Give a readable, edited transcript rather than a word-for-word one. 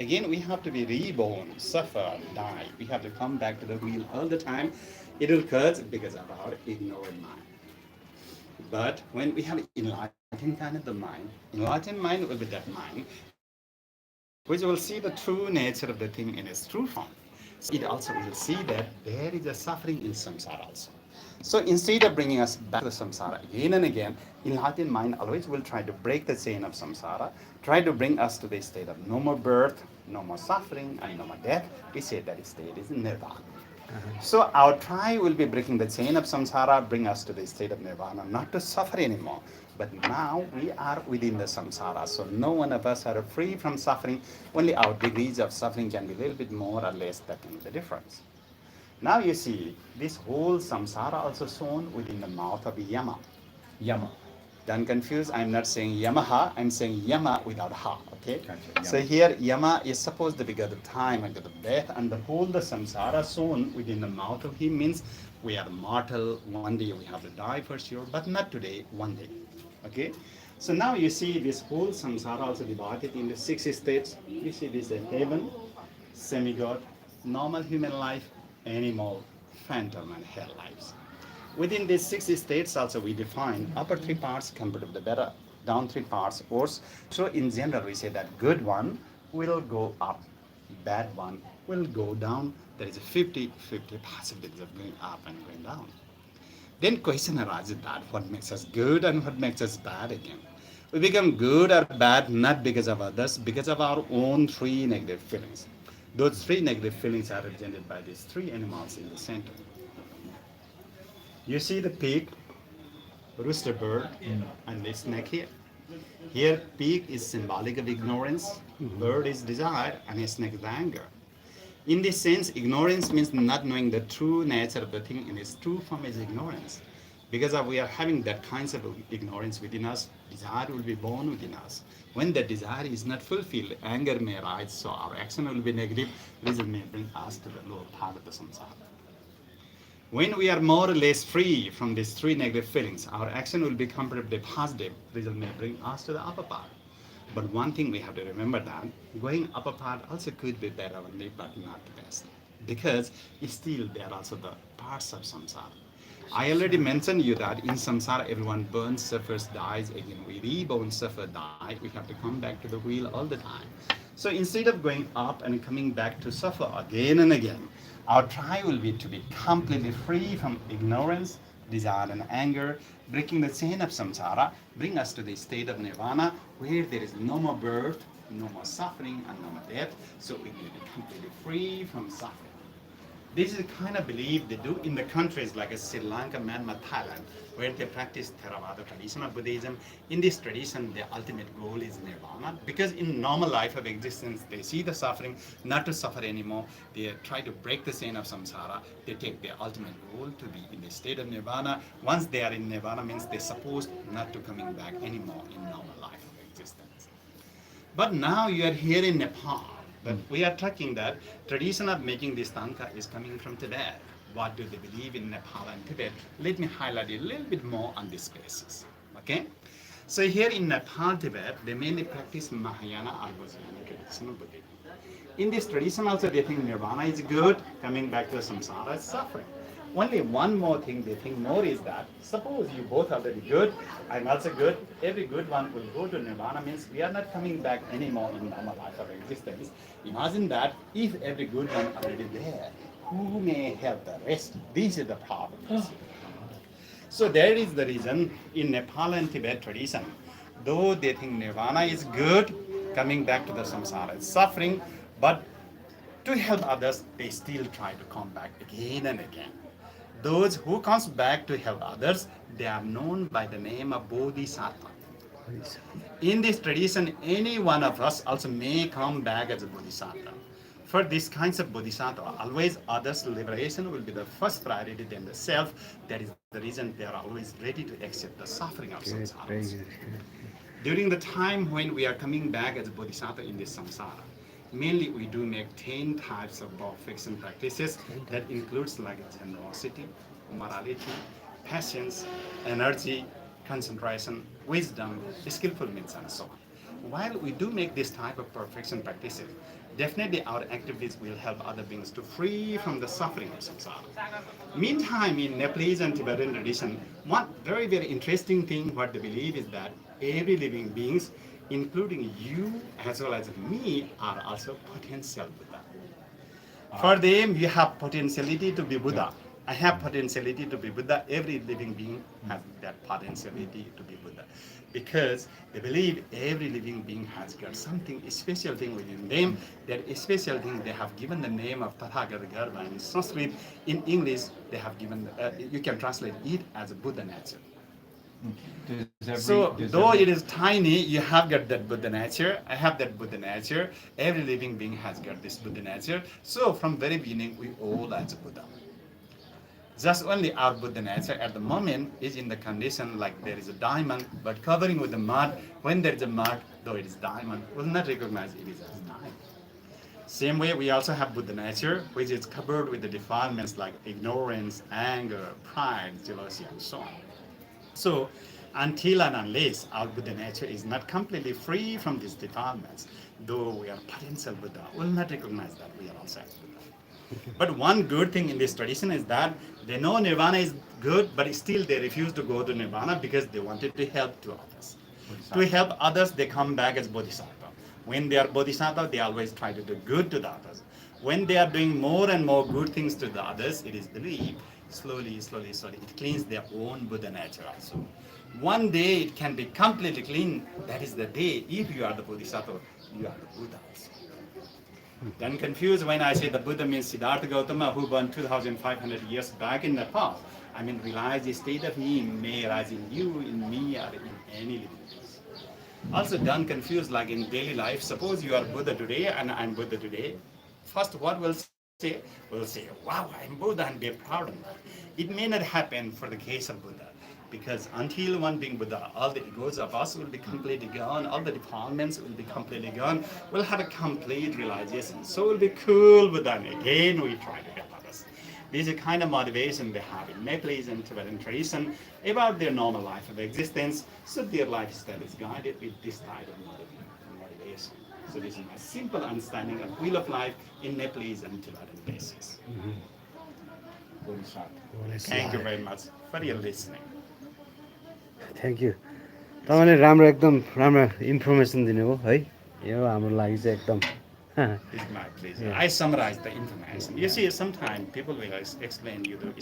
Again, we have to be reborn, suffer, die. We have to come back to the wheel all the time. It occurs because of our ignorant mind. But when we have enlightened kind of the mind, enlightened mind will be that mind which will see the true nature of the thing in its true form. So it also will see that there is a suffering in samsara also. So instead of bringing us back to the samsara again and again, enlightened mind always will try to break the chain of samsara, try to bring us to the state of no more birth, no more suffering, and no more death. We say that state is nirvana. So our try will be breaking the chain of samsara, bring us to the state of nirvana, not to suffer anymore. But now we are within the samsara, so no one of us are free from suffering. Only our degrees of suffering can be a little bit more or less. That can be the difference. Now you see, this whole samsara also shown within the mouth of Yama. Yama. Don't confuse, I'm not saying Yamaha, I'm saying Yama without ha, okay? Gotcha. So Yama. here Yama is supposed to be the time and the death and the whole the samsara shown within the mouth of him means we are mortal, one day we have to die for sure, but not today, one day. Okay? So now you see this whole samsara also divided into 6 states. You see this is heaven, semi-god, normal human life, animal, phantom, and hell lives. Within these 6 states also we define upper 3 parts compared to the better, down 3 parts worse. So in general we say that good one will go up, bad one will go down. There is a 50-50 possibilities of going up and going down. Then question arises that what makes us good and what makes us bad again. We become good or bad not because of others, because of our own 3 negative feelings. Those 3 negative feelings are represented by these 3 animals in the center. You see the pig, rooster bird, and the snake here. Here, pig is symbolic of ignorance, bird is desire, and a snake is anger. In this sense, ignorance means not knowing the true nature of the thing in its true form is ignorance. Because of we are having that kinds of ignorance within us, desire will be born within us. When the desire is not fulfilled, anger may arise, so our action will be negative, result may bring us to the lower part of the samsara. When we are more or less free from these 3 negative feelings, our action will be comparatively positive, result may bring us to the upper part. But one thing we have to remember that going upper part also could be better only, but not the best. Because still there are also the parts of samsara. I already mentioned you that in samsara everyone burns, suffers, dies. Again, we reborn, suffer, die. We have to come back to the wheel all the time. So instead of going up and coming back to suffer again and again, our try will be to be completely free from ignorance, desire, and anger, breaking the chain of samsara, bring us to the state of nirvana where there is no more birth, no more suffering, and no more death. So we will be completely free from suffering. This is the kind of belief they do in the countries like Sri Lanka, Myanmar, Thailand, where they practice Theravada tradition of Buddhism. In this tradition, the ultimate goal is nirvana, because in normal life of existence, they see the suffering, not to suffer anymore. They try to break the chain of samsara. They take their ultimate goal to be in the state of nirvana. Once they are in nirvana, means they're supposed not to coming back anymore in normal life of existence. But now you are here in Nepal. But we are talking that tradition of making this tanka is coming from Tibet. What do they believe in Nepal and Tibet? Let me highlight a little bit more on this basis. Okay? So here in Nepal, Tibet, they mainly practice Mahayana or Vajrayana traditional Buddhism. In this tradition also they think nirvana is good, coming back to samsara is suffering. Only one more thing they think more is that suppose you both are very good, I'm also good, every good one will go to nirvana means we are not coming back anymore in normal life of existence. Imagine that if every good one already there, who may help the rest? This is the problem. So that is the reason in Nepal and Tibet tradition, though they think nirvana is good, coming back to the samsara is suffering, but to help others, they still try to come back again and again. Those who comes back to help others, they are known by the name of bodhisattva. In this tradition, any one of us also may come back as a bodhisattva. For these kinds of bodhisattva, always others' liberation will be the first priority than the self. That is the reason they are always ready to accept the suffering of Good, samsara. very good. During the time when we are coming back as a bodhisattva in this samsara, mainly we do make 10 types of perfection practices that includes like generosity, morality, patience, energy, concentration, wisdom, skillfulness, and so on. While we do make this type of perfection practices, definitely our activities will help other beings to free from the suffering of samsara. Meantime, in Nepalese and Tibetan tradition, one very, very interesting thing what they believe is that every living beings, including you as well as me, are also potential Buddha. For them, you have potentiality to be Buddha. I have potentiality to be Buddha. Every living being has that potentiality to be Buddha. Because they believe every living being has got something, a special thing within them. That special thing they have given the name of Tathagata Garbha in Sanskrit. In English, they have given, you can translate it as a Buddha nature. So, though it is tiny, you have got that Buddha nature. I have that Buddha nature. Every living being has got this Buddha nature. So, from very beginning, we all as a Buddha. Just only our Buddha nature at the moment is in the condition like there is a diamond, but covering with the mud. When there is a mud, though it is diamond, will not recognize it is as diamond. Same way, we also have Buddha nature, which is covered with the defilements like ignorance, anger, pride, jealousy, and so on. So, until and unless our Buddha nature is not completely free from these defilements, though we are potential Buddha, will not recognize that we are also Buddha. But one good thing in this tradition is that they know Nirvana is good, but still they refuse to go to Nirvana because they wanted to help to others. To help others, they come back as Bodhisattva. When they are Bodhisattva, they always try to do good to the others. When they are doing more and more good things to the others, it is believed, slowly, slowly, slowly, it cleans their own Buddha nature also. One day it can be completely clean. That is the day, if you are the Bodhisattva, you are the Buddha also. Then confused when I say the Buddha means Siddhartha Gautama, who born 2,500 years back in Nepal. I mean, realize the state of me may arise in you, in me, or in any living beings. Also, don't confuse like in daily life. Suppose you are Buddha today and I'm Buddha today. First, what we'll say? We'll say, wow, I'm Buddha and be proud of that. It may not happen for the case of Buddha. Because until one being Buddha, all the egos of us will be completely gone, all the defilements will be completely gone. We'll have a complete realization. So we'll be cool Buddha, and again we try to help others. This is the kind of motivation they have in Nepalese and Tibetan tradition about their normal life of existence. So their lifestyle is guided with this type of motivation. So this is my simple understanding of wheel of life in Nepalese and Tibetan places. Thank you very much for your listening. Thank you तपाईँले राम्रो एकदम राम्रो information दिनुभयो है यो हाम्रो लागि चाहिँ एकदम It's my pleasure. I summarize the information. You see, sometimes people will explain you the